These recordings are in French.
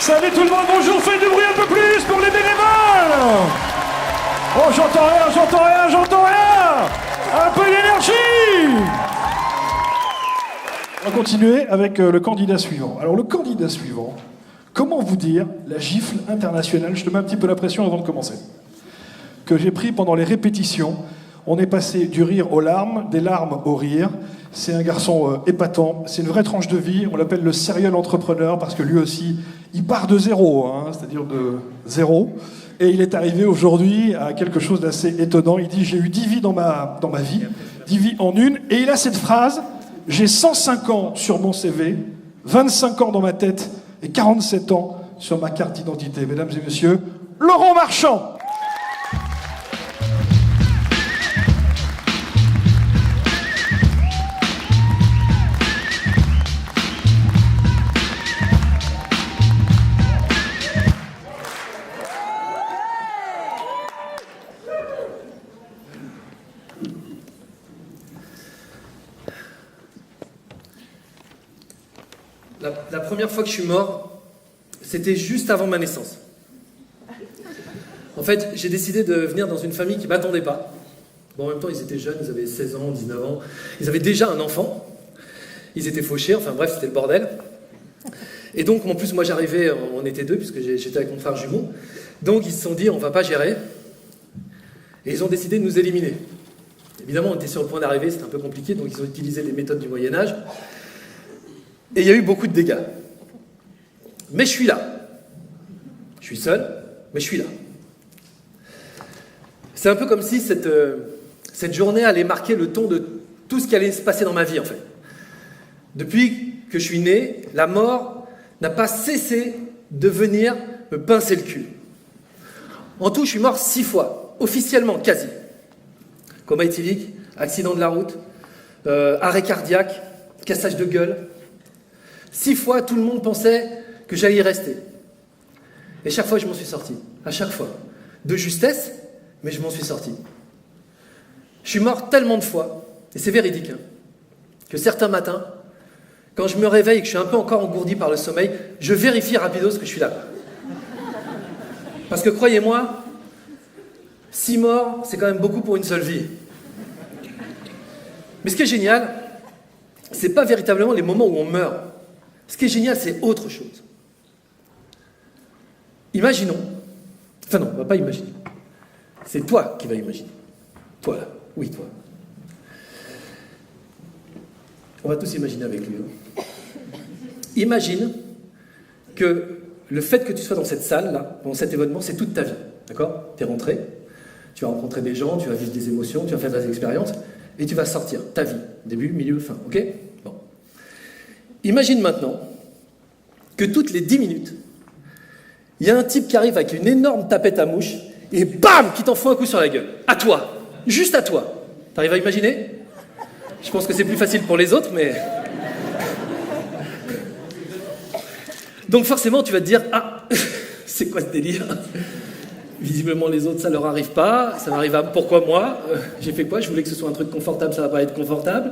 Salut tout le monde, bonjour, faites du bruit un peu plus pour les bénévoles. Oh, j'entends rien. Un peu d'énergie. On va continuer avec le candidat suivant. Alors le candidat suivant, comment vous dire la gifle internationale, je te mets un petit peu la pression avant de commencer, que j'ai pris pendant les répétitions. On est passé du rire aux larmes, des larmes au rire. C'est un garçon épatant, c'est une vraie tranche de vie. On l'appelle le serial entrepreneur parce que lui aussi, il part de zéro, c'est-à-dire de zéro. Et il est arrivé aujourd'hui à quelque chose d'assez étonnant. Il dit « J'ai eu 10 vies dans ma vie, 10 vies en une ». Et il a cette phrase « J'ai 105 ans sur mon CV, 25 ans dans ma tête et 47 ans sur ma carte d'identité ». Mesdames et messieurs, Laurent Marchand. La première fois que je suis mort, c'était juste avant ma naissance. En fait, j'ai décidé de venir dans une famille qui ne m'attendait pas. Bon, en même temps, ils étaient jeunes, ils avaient 16 ans, 19 ans. Ils avaient déjà un enfant. Ils étaient fauchés, enfin bref, c'était le bordel. Et donc, en plus, moi j'arrivais, on était deux, puisque j'étais avec mon frère jumeau. Donc, ils se sont dit, on ne va pas gérer. Et ils ont décidé de nous éliminer. Évidemment, on était sur le point d'arriver, c'était un peu compliqué, donc ils ont utilisé les méthodes du Moyen-Âge. Et il y a eu beaucoup de dégâts. Mais je suis là. Je suis seul, mais je suis là. C'est un peu comme si cette journée allait marquer le ton de tout ce qui allait se passer dans ma vie, en fait. Depuis que je suis né, la mort n'a pas cessé de venir me pincer le cul. En tout, je suis mort 6 fois, officiellement, quasi. Coma éthylique, accident de la route, arrêt cardiaque, cassage de gueule. 6 fois, tout le monde pensait que j'allais y rester. Et chaque fois, je m'en suis sorti. À chaque fois. De justesse, mais je m'en suis sorti. Je suis mort tellement de fois, et c'est véridique, que certains matins, quand je me réveille et que je suis un peu encore engourdi par le sommeil, je vérifie rapidos que je suis là. Parce que croyez-moi, 6 morts, c'est quand même beaucoup pour une seule vie. Mais ce qui est génial, c'est pas véritablement les moments où on meurt. Ce qui est génial, c'est autre chose. Imaginons. Enfin non, on va pas imaginer. C'est toi qui vas imaginer. Toi, là. Oui, toi. On va tous imaginer avec lui. Imagine que le fait que tu sois dans cette salle, là, dans cet événement, c'est toute ta vie. D'accord ? Tu es rentré, tu vas rencontrer des gens, tu vas vivre des émotions, tu vas faire des expériences, et tu vas sortir ta vie. Début, milieu, fin. Ok ? Bon. Imagine maintenant que toutes les 10 minutes, il y a un type qui arrive avec une énorme tapette à mouche et bam, qui t'en fout un coup sur la gueule. À toi. Juste à toi. T'arrives à imaginer ? Je pense que c'est plus facile pour les autres, mais... Donc forcément, tu vas te dire, ah, c'est quoi ce délire ? Visiblement, les autres, ça leur arrive pas. Ça m'arrive à... Pourquoi moi ? J'ai fait quoi ? Je voulais que ce soit un truc confortable, ça va pas être confortable.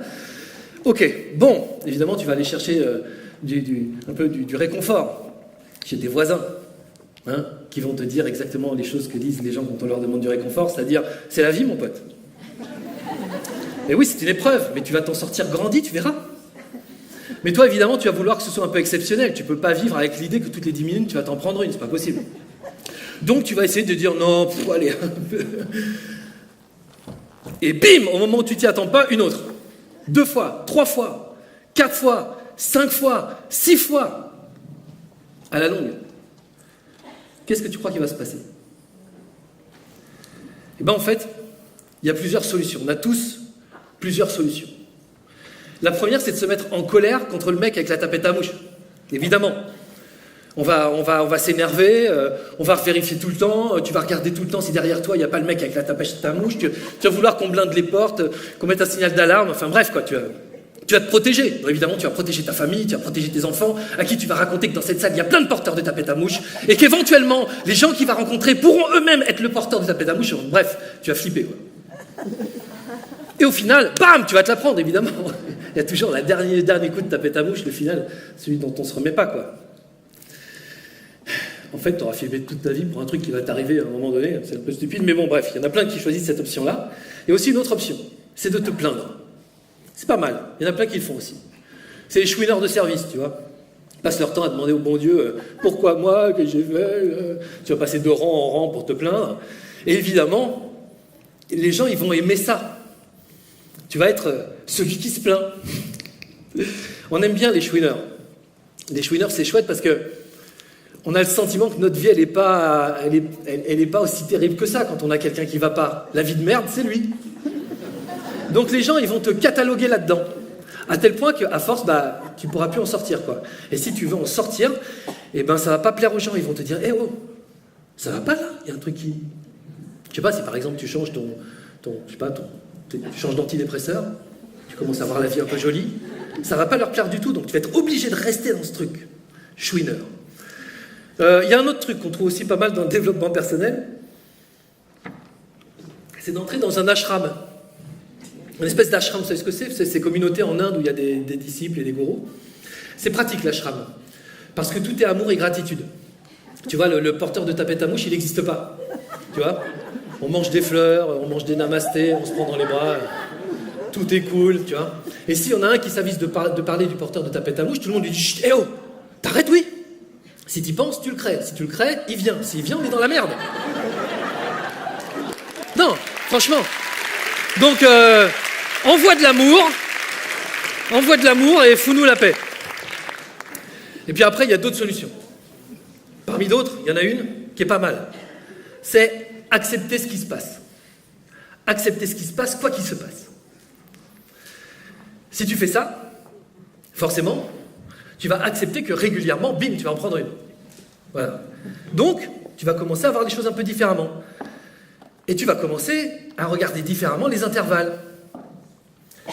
Ok, bon, évidemment, tu vas aller chercher un peu du réconfort chez tes voisins, qui vont te dire exactement les choses que disent les gens quand on leur demande du réconfort, c'est-à-dire, c'est la vie, mon pote. Et oui, c'est une épreuve, mais tu vas t'en sortir grandi, tu verras. Mais toi, évidemment, tu vas vouloir que ce soit un peu exceptionnel. Tu peux pas vivre avec l'idée que toutes les 10 minutes, tu vas t'en prendre une, c'est pas possible. Donc, tu vas essayer de dire, non, allez, un peu... Et bim, au moment où tu t'y attends pas, une autre. 2 fois, 3 fois, 4 fois, 5 fois, 6 fois. À la longue. Qu'est-ce que tu crois qu'il va se passer ? Eh bien, en fait, il y a plusieurs solutions. On a tous plusieurs solutions. La première, c'est de se mettre en colère contre le mec avec la tapette à mouche. Évidemment. On va s'énerver, on va vérifier tout le temps, tu vas regarder tout le temps si derrière toi, il n'y a pas le mec avec la tapette à mouche, tu vas vouloir qu'on blinde les portes, qu'on mette un signal d'alarme, enfin bref, quoi, tu vas te protéger. Donc, évidemment, tu vas protéger ta famille, tu vas protéger tes enfants, à qui tu vas raconter que dans cette salle, il y a plein de porteurs de tapettes à mouche, et qu'éventuellement, les gens qu'il va rencontrer pourront eux-mêmes être le porteur de tapette à mouche. Bref, tu vas flipper, quoi. Et au final, bam, tu vas te la prendre, évidemment. Il y a toujours le dernier coup de tapette à mouche, le final, celui dont on ne se remet pas, quoi. En fait, tu auras filmé toute ta vie pour un truc qui va t'arriver à un moment donné. C'est un peu stupide, mais bon, bref, il y en a plein qui choisissent cette option-là. Il y a aussi une autre option, c'est de te plaindre. C'est pas mal, il y en a plein qui le font aussi. C'est les chouineurs de service, tu vois. Ils passent leur temps à demander au bon Dieu pourquoi moi, que j'ai fait. Tu vas passer de rang en rang pour te plaindre. Et évidemment, les gens, ils vont aimer ça. Tu vas être celui qui se plaint. On aime bien les chouineurs. Les chouineurs, c'est chouette parce que on a le sentiment que notre vie, elle n'est pas aussi terrible que ça quand on a quelqu'un qui va pas. La vie de merde, c'est lui. Donc les gens, ils vont te cataloguer là-dedans. À tel point qu'à force, tu ne pourras plus en sortir, quoi. Et si tu veux en sortir, eh ben, ça ne va pas plaire aux gens. Ils vont te dire, oh, ça va pas là, il y a un truc qui... Je sais pas, si par exemple tu changes tu changes d'antidépresseur, tu commences à avoir la vie un peu jolie, ça ne va pas leur plaire du tout, donc tu vas être obligé de rester dans ce truc. Chouineur. Il y a un autre truc qu'on trouve aussi pas mal dans le développement personnel, c'est d'entrer dans un ashram. Une espèce d'ashram, vous savez ce que c'est? C'est ces communautés en Inde où il y a des disciples et des gourous. C'est pratique l'ashram, parce que tout est amour et gratitude. Tu vois, le porteur de tapette à mouche, il n'existe pas. Tu vois, on mange des fleurs, on mange des namastés, on se prend dans les bras, tout est cool, tu vois. Et s'il y en a un qui s'avise de parler du porteur de tapette à mouche, tout le monde lui dit « Chut, oh, t'arrêtes, oui !» Si t'y penses, tu le crées. Si tu le crées, il vient. S'il vient, on est dans la merde. Non, franchement. Donc, envoie de l'amour et fous-nous la paix. Et puis après, il y a d'autres solutions. Parmi d'autres, il y en a une qui est pas mal. C'est accepter ce qui se passe. Accepter ce qui se passe, quoi qu'il se passe. Si tu fais ça, forcément, tu vas accepter que régulièrement, bim, tu vas en prendre une. Voilà. Donc, tu vas commencer à voir les choses un peu différemment. Et tu vas commencer à regarder différemment les intervalles.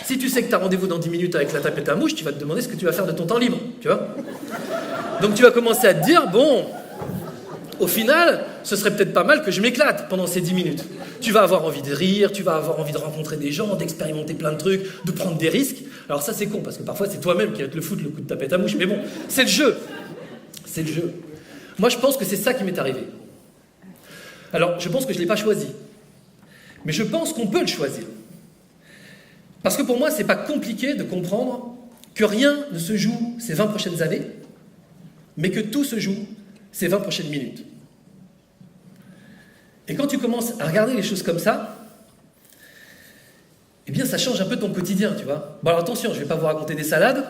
Si tu sais que tu as rendez-vous dans 10 minutes avec la tapette à mouche, tu vas te demander ce que tu vas faire de ton temps libre, tu vois. Donc tu vas commencer à te dire, bon, au final, ce serait peut-être pas mal que je m'éclate pendant ces 10 minutes. Tu vas avoir envie de rire, tu vas avoir envie de rencontrer des gens, d'expérimenter plein de trucs, de prendre des risques. Alors ça, c'est con, parce que parfois, c'est toi-même qui vas te le foutre, le coup de tapette à mouche. Mais bon, c'est le jeu. C'est le jeu. Moi, je pense que c'est ça qui m'est arrivé. Alors, je pense que je ne l'ai pas choisi. Mais je pense qu'on peut le choisir. Parce que pour moi, ce n'est pas compliqué de comprendre que rien ne se joue ces 20 prochaines années, mais que tout se joue ces 20 prochaines minutes. Et quand tu commences à regarder les choses comme ça, eh bien, ça change un peu ton quotidien, tu vois. Bon, alors attention, je ne vais pas vous raconter des salades.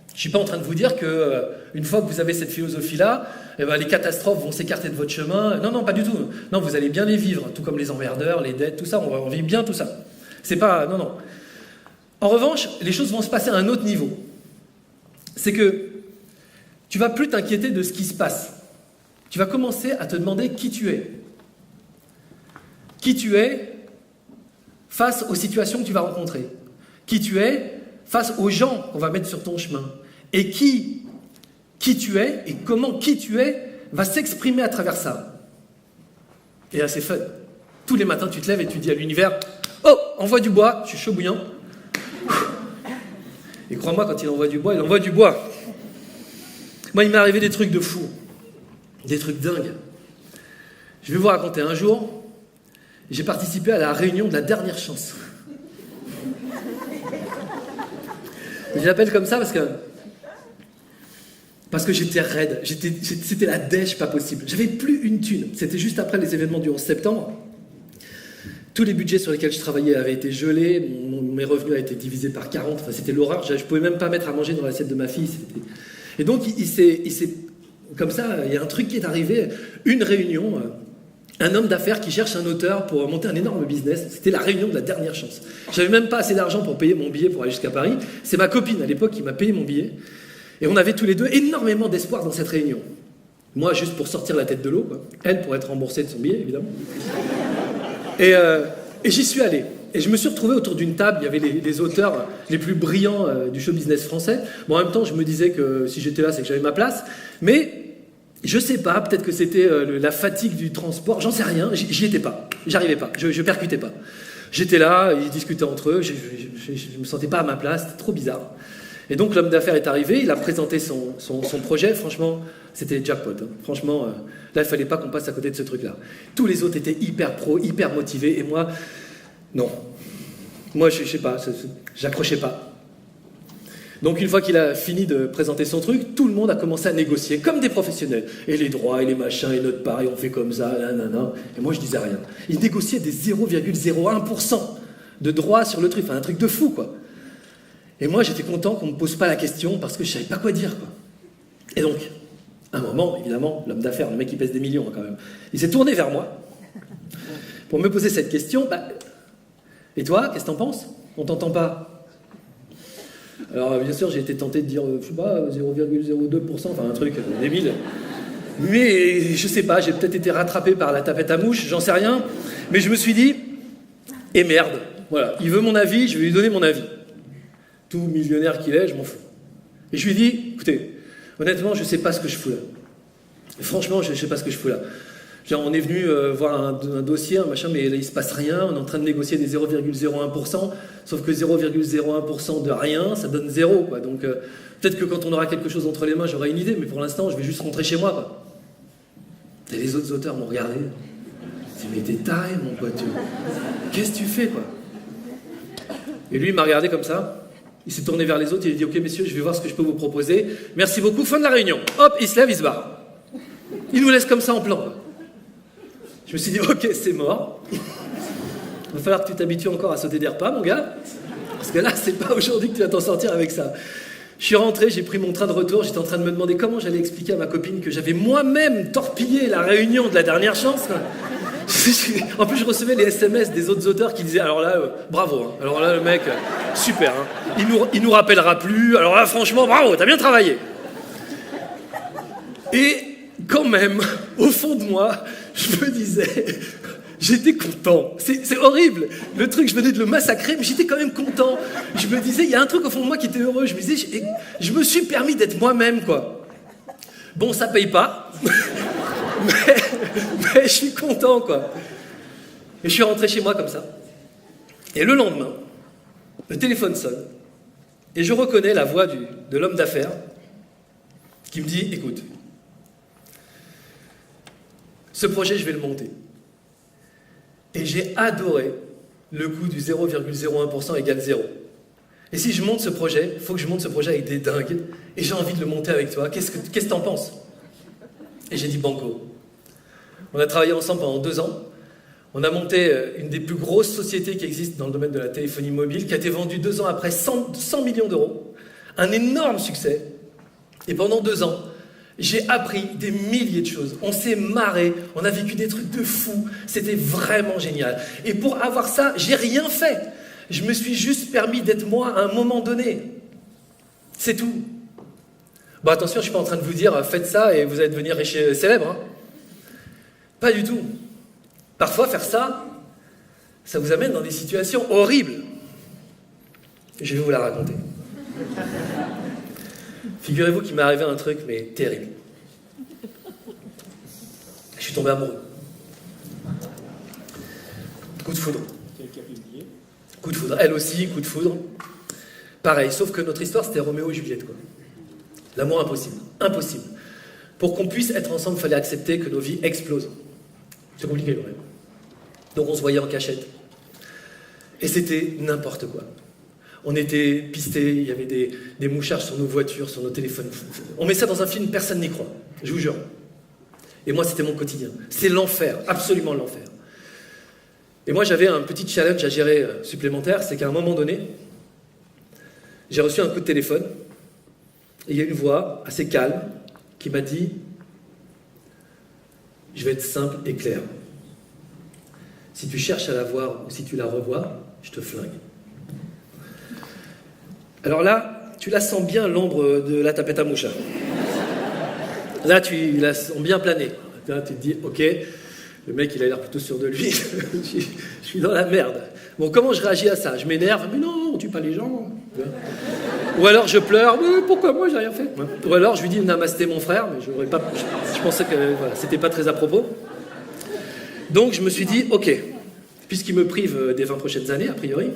Je ne suis pas en train de vous dire que une fois que vous avez cette philosophie-là, eh ben, les catastrophes vont s'écarter de votre chemin. Non, non, pas du tout. Non, vous allez bien les vivre, tout comme les emmerdeurs, les dettes, tout ça, on vit bien tout ça. C'est pas... Non, non. En revanche, les choses vont se passer à un autre niveau. C'est que tu vas plus t'inquiéter de ce qui se passe. Tu vas commencer à te demander qui tu es. Qui tu es face aux situations que tu vas rencontrer. Qui tu es face aux gens qu'on va mettre sur ton chemin. Et qui tu es et comment qui tu es va s'exprimer à travers ça. Et là, c'est fun. Tous les matins, tu te lèves et tu dis à l'univers « Oh, envoie du bois, je suis chaud bouillant. » Et crois-moi, quand il envoie du bois, il envoie du bois. Moi, il m'est arrivé des trucs de fou. Des trucs dingues. Je vais vous raconter un jour, j'ai participé à la réunion de la dernière chance. Je l'appelle comme ça parce que j'étais raide. C'était la dèche pas possible. J'avais plus une thune. C'était juste après les événements du 11 septembre. Tous les budgets sur lesquels je travaillais avaient été gelés, mes revenus avaient été divisés par 40, enfin, c'était l'horreur, je ne pouvais même pas mettre à manger dans l'assiette de ma fille. Et donc, il s'est, comme ça, il y a un truc qui est arrivé, une réunion, un homme d'affaires qui cherche un auteur pour monter un énorme business, c'était la réunion de la dernière chance. Je n'avais même pas assez d'argent pour payer mon billet pour aller jusqu'à Paris, c'est ma copine à l'époque qui m'a payé mon billet, et on avait tous les deux énormément d'espoir dans cette réunion. Moi, juste pour sortir la tête de l'eau, quoi. Elle, pour être remboursée de son billet, évidemment. Et j'y suis allé. Et je me suis retrouvé autour d'une table, il y avait les auteurs les plus brillants du show business français. Bon, en même temps, je me disais que si j'étais là, c'est que j'avais ma place. Mais je sais pas, peut-être que c'était la fatigue du transport, j'en sais rien, j'y étais pas. J'arrivais pas, je percutais pas. J'étais là, ils discutaient entre eux, je me sentais pas à ma place, c'était trop bizarre. Et donc l'homme d'affaires est arrivé, il a présenté son projet, franchement, c'était jackpot. Hein. Franchement, là, il ne fallait pas qu'on passe à côté de ce truc-là. Tous les autres étaient hyper pro, hyper motivés, et moi, non. Moi, je sais pas, j'accrochais pas. Donc une fois qu'il a fini de présenter son truc, tout le monde a commencé à négocier, comme des professionnels. Et les droits, et les machins, et notre part, et on fait comme ça, nanana. Et moi, je disais rien. Ils négociaient des 0,01% de droits sur le truc, enfin un truc de fou, quoi. Et moi, j'étais content qu'on ne me pose pas la question, parce que je savais pas quoi dire, quoi. Et donc, à un moment, évidemment, l'homme d'affaires, le mec qui pèse des millions, quand même, il s'est tourné vers moi, pour me poser cette question, et toi, qu'est-ce que t'en penses? On t'entend pas. Alors, bien sûr, j'ai été tenté de dire, je sais pas, 0,02%, enfin un truc débile. Mais je sais pas, j'ai peut-être été rattrapé par la tapette à mouche, j'en sais rien. Mais je me suis dit, et merde, voilà, il veut mon avis, je vais lui donner mon avis. Tout millionnaire qu'il est, je m'en fous. Et je lui ai dit, écoutez, honnêtement, je sais pas ce que je fous là. Et franchement, je sais pas ce que je fous là. Genre, on est venu voir un dossier, un machin, mais là, il se passe rien, on est en train de négocier des 0,01%, sauf que 0,01% de rien, ça donne 0, quoi. Donc, peut-être que quand on aura quelque chose entre les mains, j'aurai une idée, mais pour l'instant, je vais juste rentrer chez moi, quoi. Et les autres auteurs m'ont regardé. Ils m'ont dit, mais t'es taré, mon pote. Qu'est-ce que tu fais, quoi? Et lui, il m'a regardé comme ça. Il s'est tourné vers les autres, il a dit, ok, messieurs, je vais voir ce que je peux vous proposer. Merci beaucoup, fin de la réunion. Hop, il se lève, il se barre. Il nous laisse comme ça en plan, quoi. Je me suis dit, ok, c'est mort. Il va falloir que tu t'habitues encore à sauter des repas, mon gars. Parce que là, c'est pas aujourd'hui que tu vas t'en sortir avec ça. Je suis rentré, j'ai pris mon train de retour, j'étais en train de me demander comment j'allais expliquer à ma copine que j'avais moi-même torpillé la réunion de la dernière chance. En plus, je recevais les SMS des autres auteurs qui disaient, alors là, bravo, hein. Alors là, le mec, super, hein. Il nous rappellera plus, alors là, franchement, bravo, t'as bien travaillé. Et quand même, au fond de moi, je me disais, j'étais content. C'est horrible. Le truc, je venais de le massacrer, mais j'étais quand même content. Je me disais, il y a un truc au fond de moi qui était heureux. Je me disais, je me suis permis d'être moi-même, quoi. Bon, ça paye pas, mais je suis content, quoi. Et je suis rentré chez moi comme ça. Et le lendemain, le téléphone sonne. Et je reconnais la voix de l'homme d'affaires qui me dit, écoute, ce projet, je vais le monter. Et j'ai adoré le coup du 0,01% égale 0. Et si je monte ce projet, il faut que je monte ce projet avec des dingues. Et j'ai envie de le monter avec toi. Qu'est-ce que t'en penses? Et j'ai dit banco. On a travaillé ensemble pendant 2 ans. On a monté une des plus grosses sociétés qui existent dans le domaine de la téléphonie mobile, qui a été vendue 2 ans après 100 millions d'euros. Un énorme succès. Et pendant 2 ans, j'ai appris des milliers de choses. On s'est marré, on a vécu des trucs de fou. C'était vraiment génial. Et pour avoir ça, j'ai rien fait. Je me suis juste permis d'être moi à un moment donné. C'est tout. Bon, attention, je ne suis pas en train de vous dire, faites ça et vous allez devenir riche et célèbre. Hein. Pas du tout. Parfois, faire ça, ça vous amène dans des situations horribles. Je vais vous la raconter. Figurez-vous qu'il m'est arrivé un truc, mais terrible. Je suis tombé amoureux. Coup de foudre. Coup de foudre. Elle aussi, coup de foudre. Pareil, sauf que notre histoire, c'était Roméo et Juliette, quoi. L'amour impossible. Impossible. Pour qu'on puisse être ensemble, il fallait accepter que nos vies explosent. C'est compliqué, quand même. Donc on se voyait en cachette. Et c'était n'importe quoi. On était pistés, il y avait des mouchards sur nos voitures, sur nos téléphones. On met ça dans un film, personne n'y croit. Je vous jure. Et moi, c'était mon quotidien. C'est l'enfer, absolument l'enfer. Et moi, j'avais un petit challenge à gérer supplémentaire, c'est qu'à un moment donné, j'ai reçu un coup de téléphone, et il y a une voix assez calme qui m'a dit « Je vais être simple et clair. Si tu cherches à la voir ou si tu la revois, je te flingue. » Alors là, tu la sens bien, l'ombre de la tapette à mouche. Là, tu la sens bien planer. Là, tu te dis, ok, le mec, il a l'air plutôt sûr de lui. Je suis dans la merde. Bon, comment je réagis à ça? Je m'énerve, mais non, on tue pas les gens. Ou alors je pleure, mais pourquoi moi, j'ai rien fait? Ou alors je lui dis, namasté mon frère, mais je pensais que voilà, c'était pas très à propos. Donc je me suis dit, ok, puisqu'il me prive des 20 prochaines années, a priori,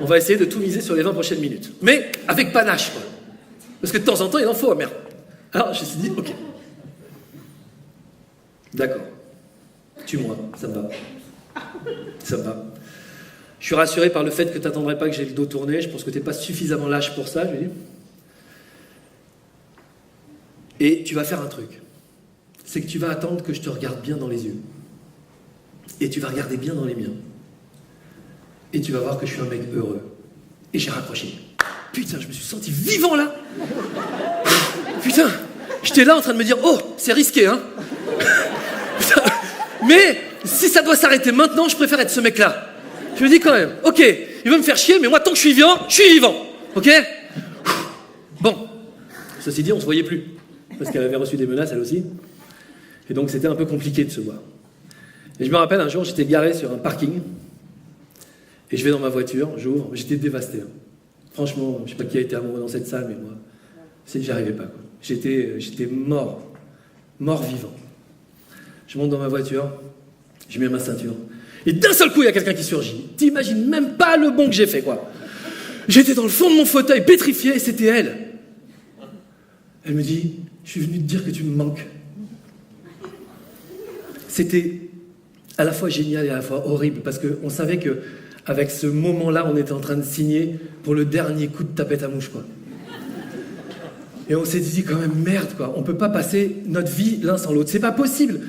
On va essayer de tout miser sur les 20 prochaines minutes. Mais avec panache, quoi. Parce que de temps en temps, il en faut, merde. Alors, je me suis dit, ok. D'accord. Tue-moi, ça me va. Ça me va. Je suis rassuré par le fait que tu n'attendrais pas que j'ai le dos tourné. Je pense que tu n'es pas suffisamment lâche pour ça, je lui dis. Et tu vas faire un truc. C'est que tu vas attendre que je te regarde bien dans les yeux. Et tu vas regarder bien dans les miens. Et tu vas voir que je suis un mec heureux. Et j'ai raccroché. Putain, je me suis senti vivant là. Putain, j'étais là en train de me dire, oh, c'est risqué, hein. Putain, mais si ça doit s'arrêter maintenant, je préfère être ce mec-là. Je me dis quand même, ok, il veut me faire chier, mais moi, tant que je suis vivant, ok. Bon, ceci dit, on se voyait plus. Parce qu'elle avait reçu des menaces, elle aussi. Et donc, c'était un peu compliqué de se voir. Et je me rappelle, un jour, j'étais garé sur un parking. Et je vais dans ma voiture, j'ouvre, j'étais dévasté. Hein. Franchement, je ne sais pas qui a été amoureux dans cette salle, mais moi, j'y arrivais pas. Quoi. J'étais mort vivant. Je monte dans ma voiture, je mets ma ceinture. Et d'un seul coup, il y a quelqu'un qui surgit. T'imagines même pas le bond que j'ai fait, quoi. J'étais dans le fond de mon fauteuil, pétrifié, et c'était elle. Elle me dit, je suis venu te dire que tu me manques. C'était à la fois génial et à la fois horrible, parce qu'on savait qu'avec ce moment-là, on était en train de signer pour le dernier coup de tapette à mouche, quoi. Et on s'est dit quand même, merde, quoi, on peut pas passer notre vie l'un sans l'autre, c'est pas possible.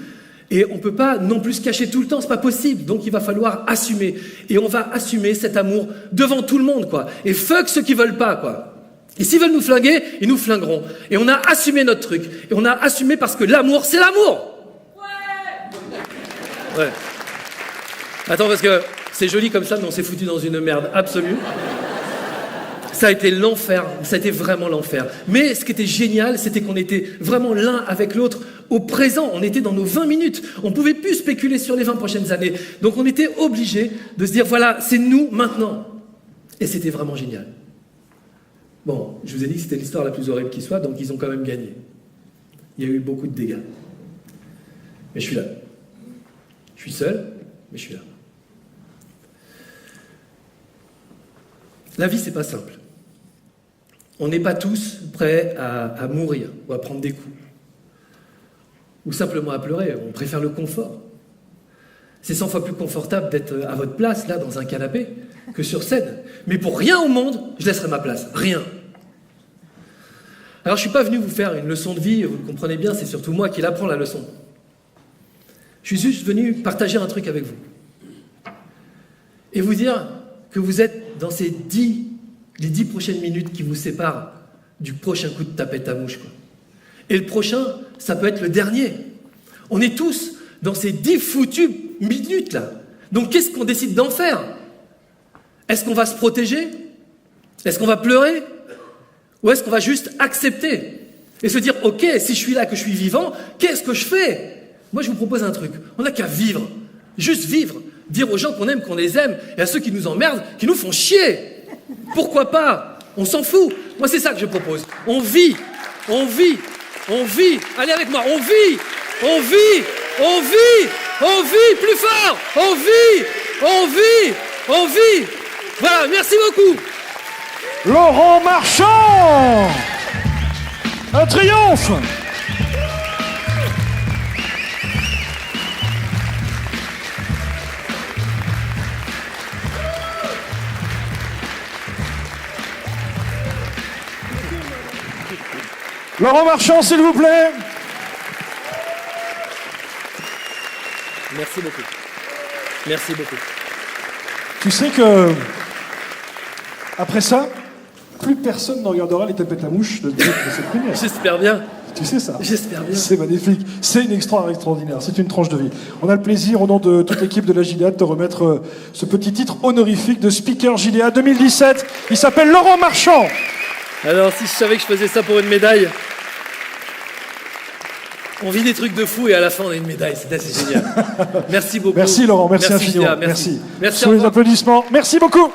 Et on peut pas non plus se cacher tout le temps, c'est pas possible. Donc il va falloir assumer. Et on va assumer cet amour devant tout le monde, quoi. Et fuck ceux qui veulent pas, quoi. Et s'ils veulent nous flinguer, ils nous flingueront. Et on a assumé notre truc. Et on a assumé parce que l'amour, c'est l'amour. Ouais. Attends, parce que c'est joli comme ça, mais on s'est foutu dans une merde absolue. Ça a été l'enfer, ça a été vraiment l'enfer. Mais ce qui était génial, c'était qu'on était vraiment l'un avec l'autre au présent. On était dans nos 20 minutes. On ne pouvait plus spéculer sur les 20 prochaines années. Donc on était obligé de se dire, voilà, c'est nous maintenant. Et c'était vraiment génial. Bon, je vous ai dit que c'était l'histoire la plus horrible qui soit, donc ils ont quand même gagné. Il y a eu beaucoup de dégâts. Mais je suis là. Je suis seul, mais je suis là. La vie, c'est pas simple. On n'est pas tous prêts à mourir ou à prendre des coups. Ou simplement à pleurer. On préfère le confort. C'est 100 fois plus confortable d'être à votre place, là, dans un canapé, que sur scène. Mais pour rien au monde, je laisserai ma place. Rien. Alors, je ne suis pas venu vous faire une leçon de vie, vous le comprenez bien, c'est surtout moi qui l'apprends, la leçon. Je suis juste venu partager un truc avec vous. Et vous dire que vous êtes dans les 10 prochaines minutes qui vous séparent du prochain coup de tapette à mouche, quoi. Et le prochain, ça peut être le dernier. On est tous dans ces 10 foutues minutes, là. Donc, qu'est-ce qu'on décide d'en faire? Est-ce qu'on va se protéger? Est-ce qu'on va pleurer? Ou est-ce qu'on va juste accepter? Et se dire, ok, si je suis là, que je suis vivant, qu'est-ce que je fais? Moi, je vous propose un truc. On n'a qu'à vivre. Juste vivre. Dire aux gens qu'on aime, qu'on les aime, et à ceux qui nous emmerdent, qui nous font chier. Pourquoi pas? On s'en fout. Moi, c'est ça que je propose. On vit. On vit. On vit. Allez avec moi. On vit. On vit. On vit. On vit. Plus fort. On vit. On vit. On vit. Voilà. Merci beaucoup. Laurent Marchand! Un triomphe! Laurent Marchand, s'il vous plaît. Merci beaucoup. Merci beaucoup. Tu sais que, après ça, plus personne ne regardera les tapettes à mouche de cette première. J'espère bien. Tu sais ça? J'espère bien. C'est magnifique. C'est une histoire extraordinaire. C'est une tranche de vie. On a le plaisir, au nom de toute l'équipe de la Gilead, de remettre ce petit titre honorifique de Speaker Gilead 2017. Il s'appelle Laurent Marchand. Alors, si je savais que je faisais ça pour une médaille, on vit des trucs de fou et à la fin, on a une médaille. C'est assez génial. Merci beaucoup. Merci Laurent, merci infiniment. Merci. Sur les applaudissements. Merci beaucoup.